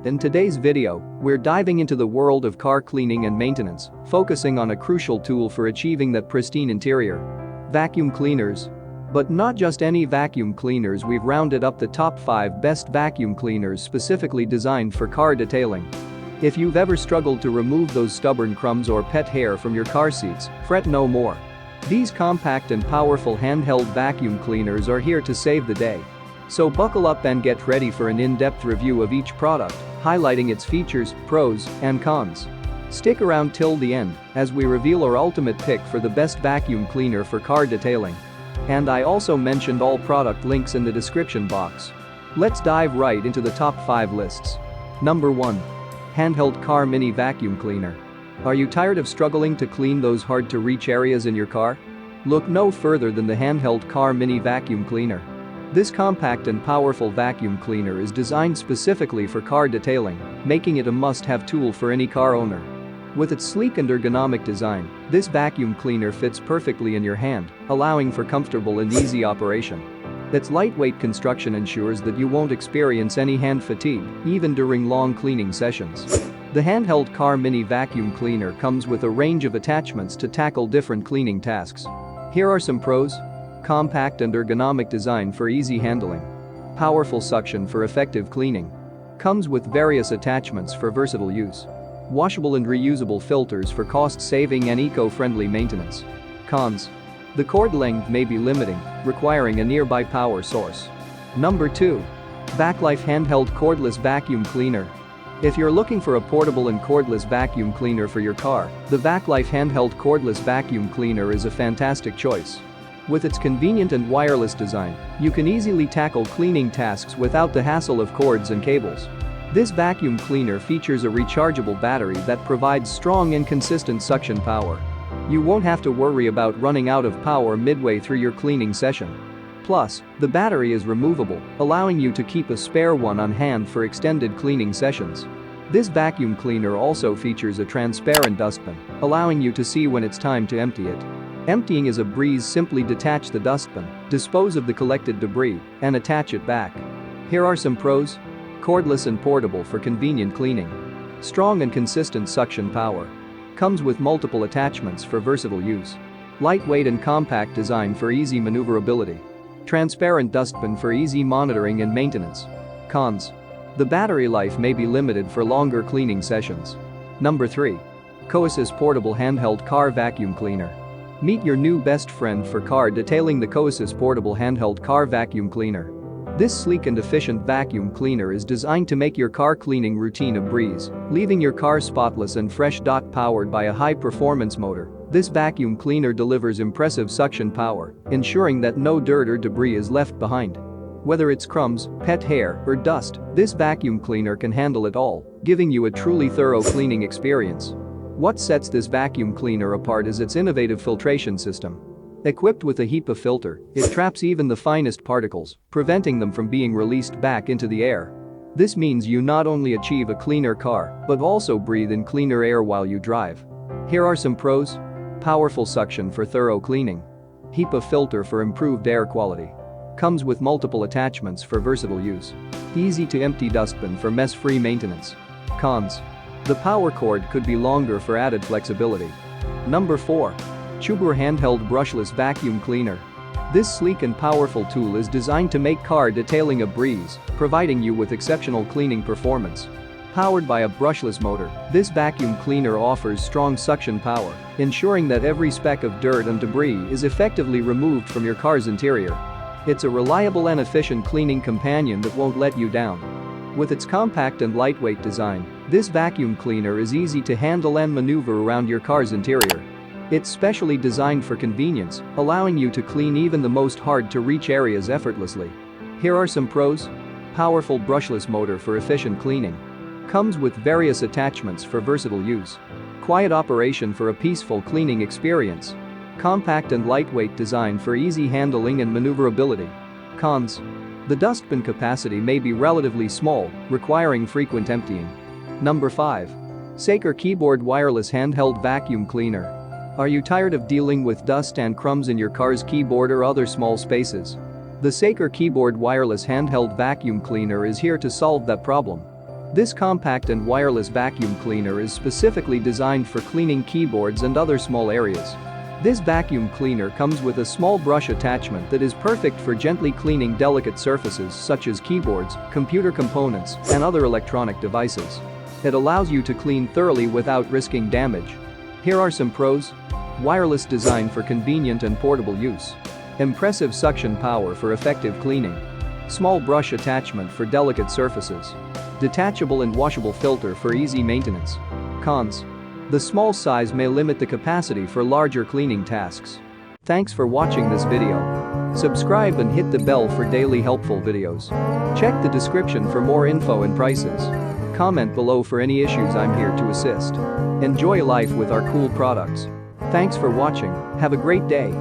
In today's video, we're diving into the world of car cleaning and maintenance, focusing on a crucial tool for achieving that pristine interior. Vacuum cleaners. But not just any vacuum cleaners, we've rounded up the top 5 best vacuum cleaners specifically designed for car detailing. If you've ever struggled to remove those stubborn crumbs or pet hair from your car seats, fret no more. These compact and powerful handheld vacuum cleaners are here to save the day. So buckle up and get ready for an in-depth review of each product, highlighting its features, pros, and cons. Stick around till the end as we reveal our ultimate pick for the best vacuum cleaner for car detailing. And I also mentioned all product links in the description box. Let's dive right into the top 5 lists. Number 1. Handheld Car Mini Vacuum Cleaner. Are you tired of struggling to clean those hard-to-reach areas in your car? Look no further than the Handheld Car Mini Vacuum Cleaner. This compact and powerful vacuum cleaner is designed specifically for car detailing, making it a must-have tool for any car owner. With its sleek and ergonomic design, this vacuum cleaner fits perfectly in your hand, allowing for comfortable and easy operation. Its lightweight construction ensures that you won't experience any hand fatigue, even during long cleaning sessions. The Handheld Car Mini Vacuum Cleaner comes with a range of attachments to tackle different cleaning tasks. Here are some pros. Compact and ergonomic design for easy handling. Powerful suction for effective cleaning. Comes with various attachments for versatile use. Washable and reusable filters for cost-saving and eco-friendly maintenance. Cons. The cord length may be limiting, requiring a nearby power source. Number 2. Backlife Handheld Cordless Vacuum Cleaner. If you're looking for a portable and cordless vacuum cleaner for your car, the Backlife Handheld Cordless Vacuum Cleaner is a fantastic choice. With its convenient and wireless design, you can easily tackle cleaning tasks without the hassle of cords and cables. This vacuum cleaner features a rechargeable battery that provides strong and consistent suction power. You won't have to worry about running out of power midway through your cleaning session. Plus, the battery is removable, allowing you to keep a spare one on hand for extended cleaning sessions. This vacuum cleaner also features a transparent dustbin, allowing you to see when it's time to empty it. Emptying is a breeze. Simply detach the dustbin, dispose of the collected debris, and attach it back. Here are some pros. Cordless and portable for convenient cleaning. Strong and consistent suction power. Comes with multiple attachments for versatile use. Lightweight and compact design for easy maneuverability. Transparent dustbin for easy monitoring and maintenance. Cons. The battery life may be limited for longer cleaning sessions. Number 3. Kosas Portable Handheld Car Vacuum Cleaner. Meet your new best friend for car detailing, the Kosas Portable Handheld Car Vacuum Cleaner. This sleek and efficient vacuum cleaner is designed to make your car cleaning routine a breeze, leaving your car spotless and fresh. Powered by a high-performance motor, this vacuum cleaner delivers impressive suction power, ensuring that no dirt or debris is left behind. Whether it's crumbs, pet hair, or dust, this vacuum cleaner can handle it all, giving you a truly thorough cleaning experience. What sets this vacuum cleaner apart is its innovative filtration system. Equipped with a HEPA filter, it traps even the finest particles, preventing them from being released back into the air. This means you not only achieve a cleaner car, but also breathe in cleaner air while you drive. Here are some pros. Powerful suction for thorough cleaning. HEPA filter for improved air quality. Comes with multiple attachments for versatile use. Easy to empty dustbin for mess-free maintenance. Cons. The power cord could be longer for added flexibility. Number 4. Tubi Handheld Brushless Vacuum Cleaner. This sleek and powerful tool is designed to make car detailing a breeze, providing you with exceptional cleaning performance. Powered by a brushless motor, this vacuum cleaner offers strong suction power, ensuring that every speck of dirt and debris is effectively removed from your car's interior. It's a reliable and efficient cleaning companion that won't let you down. With its compact and lightweight design, this vacuum cleaner is easy to handle and maneuver around your car's interior. It's specially designed for convenience, allowing you to clean even the most hard-to-reach areas effortlessly. Here are some pros. Powerful brushless motor for efficient cleaning. Comes with various attachments for versatile use. Quiet operation for a peaceful cleaning experience. Compact and lightweight design for easy handling and maneuverability. Cons. The dustbin capacity may be relatively small, requiring frequent emptying. Number 5. Saker Keyboard Wireless Handheld Vacuum Cleaner. Are you tired of dealing with dust and crumbs in your car's keyboard or other small spaces? The Saker Keyboard Wireless Handheld Vacuum Cleaner is here to solve that problem. This compact and wireless vacuum cleaner is specifically designed for cleaning keyboards and other small areas. This vacuum cleaner comes with a small brush attachment that is perfect for gently cleaning delicate surfaces such as keyboards, computer components, and other electronic devices. It allows you to clean thoroughly without risking damage. Here are some pros. Wireless design for convenient and portable use. Impressive suction power for effective cleaning. Small brush attachment for delicate surfaces. Detachable and washable filter for easy maintenance. Cons. The small size may limit the capacity for larger cleaning tasks. Thanks for watching this video. Subscribe and hit the bell for daily helpful videos. Check the description for more info and prices. Comment below for any issues. I'm here to assist. Enjoy life with our cool products. Thanks for watching. Have a great day.